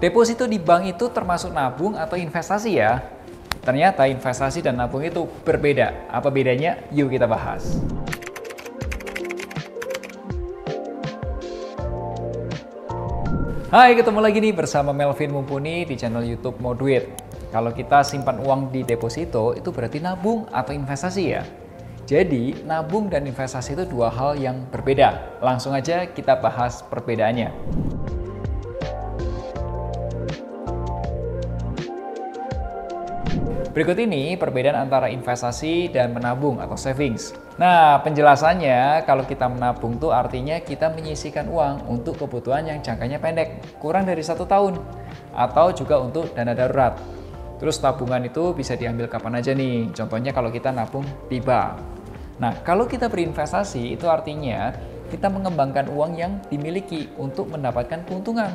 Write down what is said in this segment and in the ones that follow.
Deposito di bank itu termasuk nabung atau investasi ya? Ternyata investasi dan nabung itu berbeda. Apa bedanya? Yuk kita bahas. Hai, ketemu lagi nih bersama Melvin Mumpuni di channel YouTube Mau Duit. Kalau kita simpan uang di deposito, itu berarti nabung atau investasi ya? Jadi, nabung dan investasi itu dua hal yang berbeda. Langsung aja kita bahas perbedaannya. Berikut ini perbedaan antara investasi dan menabung atau savings. Nah, penjelasannya kalau kita menabung tuh artinya kita menyisihkan uang untuk kebutuhan yang jangkanya pendek, kurang dari 1 tahun, atau juga untuk dana darurat. Terus tabungan itu bisa diambil kapan aja nih, contohnya kalau kita nabung di bank. Nah, kalau kita berinvestasi itu artinya kita mengembangkan uang yang dimiliki untuk mendapatkan keuntungan.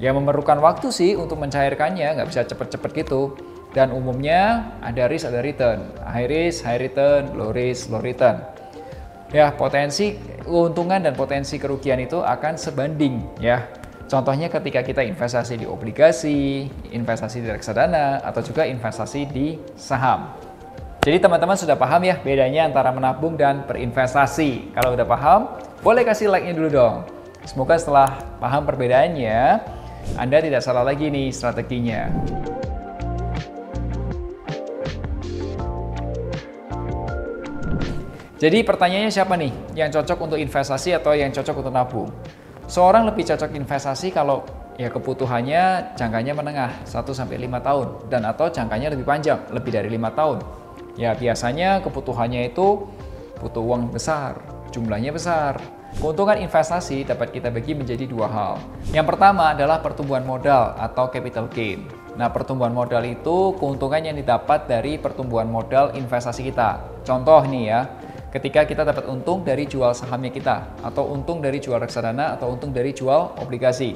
Ya memerlukan waktu sih untuk mencairkannya, nggak bisa cepet-cepet gitu. Dan umumnya ada risk, ada return. High risk, high return, low risk, low return. Ya, potensi keuntungan dan potensi kerugian itu akan sebanding ya. Contohnya ketika kita investasi di obligasi, investasi di reksadana, atau juga investasi di saham. Jadi teman-teman sudah paham ya bedanya antara menabung dan berinvestasi. Kalau udah paham, boleh kasih like-nya dulu dong. Semoga setelah paham perbedaannya, Anda tidak salah lagi nih strateginya. Jadi pertanyaannya siapa nih yang cocok untuk investasi atau yang cocok untuk nabung? Seorang lebih cocok investasi kalau ya kebutuhannya jangkanya menengah 1-5 tahun dan atau jangkanya lebih panjang, lebih dari 5 tahun. Ya biasanya kebutuhannya itu butuh uang besar, jumlahnya besar. Keuntungan investasi dapat kita bagi menjadi dua hal. Yang pertama adalah pertumbuhan modal atau capital gain. Nah, pertumbuhan modal itu keuntungan yang didapat dari pertumbuhan modal investasi kita. Contoh nih ya, ketika kita dapat untung dari jual sahamnya kita, atau untung dari jual reksadana, atau untung dari jual obligasi.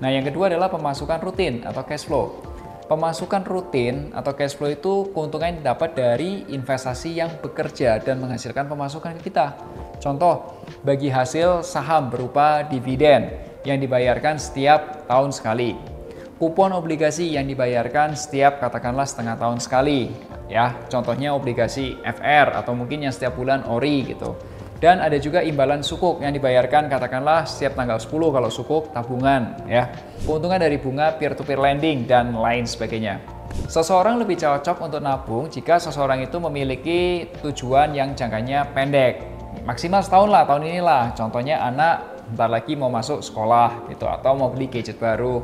Nah, yang kedua adalah pemasukan rutin atau cash flow. Pemasukan rutin atau cash flow itu keuntungan yang didapat dari investasi yang bekerja dan menghasilkan pemasukan ke kita. Contoh, bagi hasil saham berupa dividen yang dibayarkan setiap tahun sekali. Kupon obligasi yang dibayarkan setiap katakanlah setengah tahun sekali. Ya, contohnya obligasi FR atau mungkin yang setiap bulan ORI gitu. Dan ada juga imbalan sukuk yang dibayarkan katakanlah setiap tanggal 10 kalau sukuk tabungan ya. Keuntungan dari bunga peer-to-peer lending dan lain sebagainya. Seseorang lebih cocok untuk nabung jika seseorang itu memiliki tujuan yang jangkanya pendek. Maksimal setahun lah, tahun inilah. Contohnya anak bentar lagi mau masuk sekolah gitu atau mau beli gadget baru.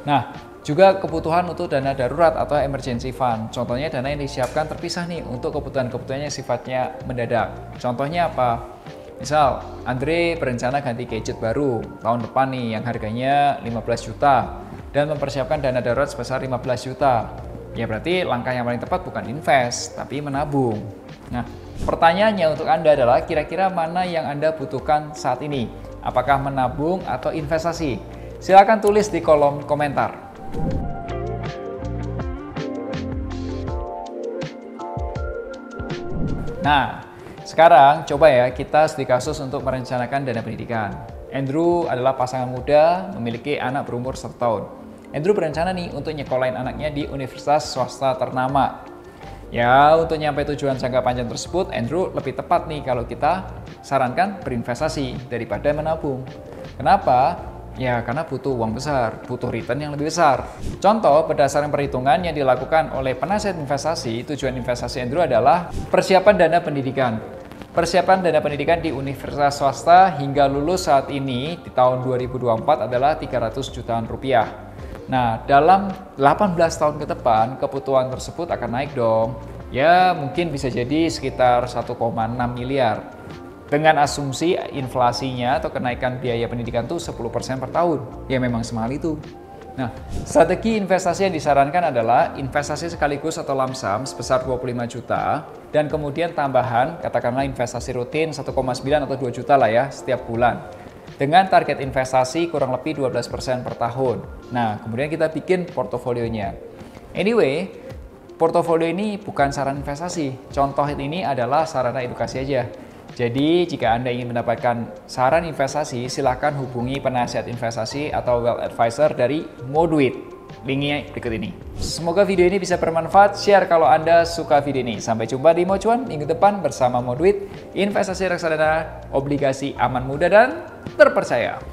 Nah, juga kebutuhan untuk dana darurat atau emergency fund. Contohnya dana yang disiapkan terpisah nih untuk kebutuhan-kebutuhannya sifatnya mendadak. Contohnya apa? Misal, Andre berencana ganti gadget baru tahun depan nih yang harganya 15 juta dan mempersiapkan dana darurat sebesar 15 juta. Ya berarti langkah yang paling tepat bukan invest, tapi menabung. Nah, pertanyaannya untuk Anda adalah kira-kira mana yang Anda butuhkan saat ini? Apakah menabung atau investasi? Silakan tulis di kolom komentar. Nah, sekarang coba ya kita studi kasus untuk merencanakan dana pendidikan. Andrew adalah pasangan muda memiliki anak berumur 1 tahun. Andrew berencana nih untuk nyekolahin anaknya di universitas swasta ternama. Ya, untuk nyampe tujuan jangka panjang tersebut, Andrew lebih tepat nih kalau kita sarankan berinvestasi daripada menabung. Kenapa? Ya, karena butuh uang besar, butuh return yang lebih besar. Contoh, berdasarkan perhitungan yang dilakukan oleh penasihat investasi, tujuan investasi Andrew adalah persiapan dana pendidikan. Persiapan dana pendidikan di universitas swasta hingga lulus saat ini di tahun 2024 adalah 300 jutaan rupiah. Nah, dalam 18 tahun ke depan, kebutuhan tersebut akan naik dong. Ya, mungkin bisa jadi sekitar 1,6 miliar. Dengan asumsi inflasinya atau kenaikan biaya pendidikan itu 10% per tahun. Ya memang semahal itu. Nah, strategi investasi yang disarankan adalah investasi sekaligus atau lump sum sebesar 25 juta dan kemudian tambahan katakanlah investasi rutin 1,9 atau 2 juta lah ya setiap bulan. Dengan target investasi kurang lebih 12% per tahun. Nah, kemudian kita bikin portofolionya. Anyway, portofolio ini bukan saran investasi. Contoh ini adalah sarana edukasi aja. Jadi, jika Anda ingin mendapatkan saran investasi, silakan hubungi penasihat investasi atau wealth advisor dari Moduit. Linknya berikut ini. Semoga video ini bisa bermanfaat. Share kalau Anda suka video ini. Sampai jumpa di Mocuan minggu depan bersama Moduit, investasi reksadana, obligasi aman, mudah, dan terpercaya.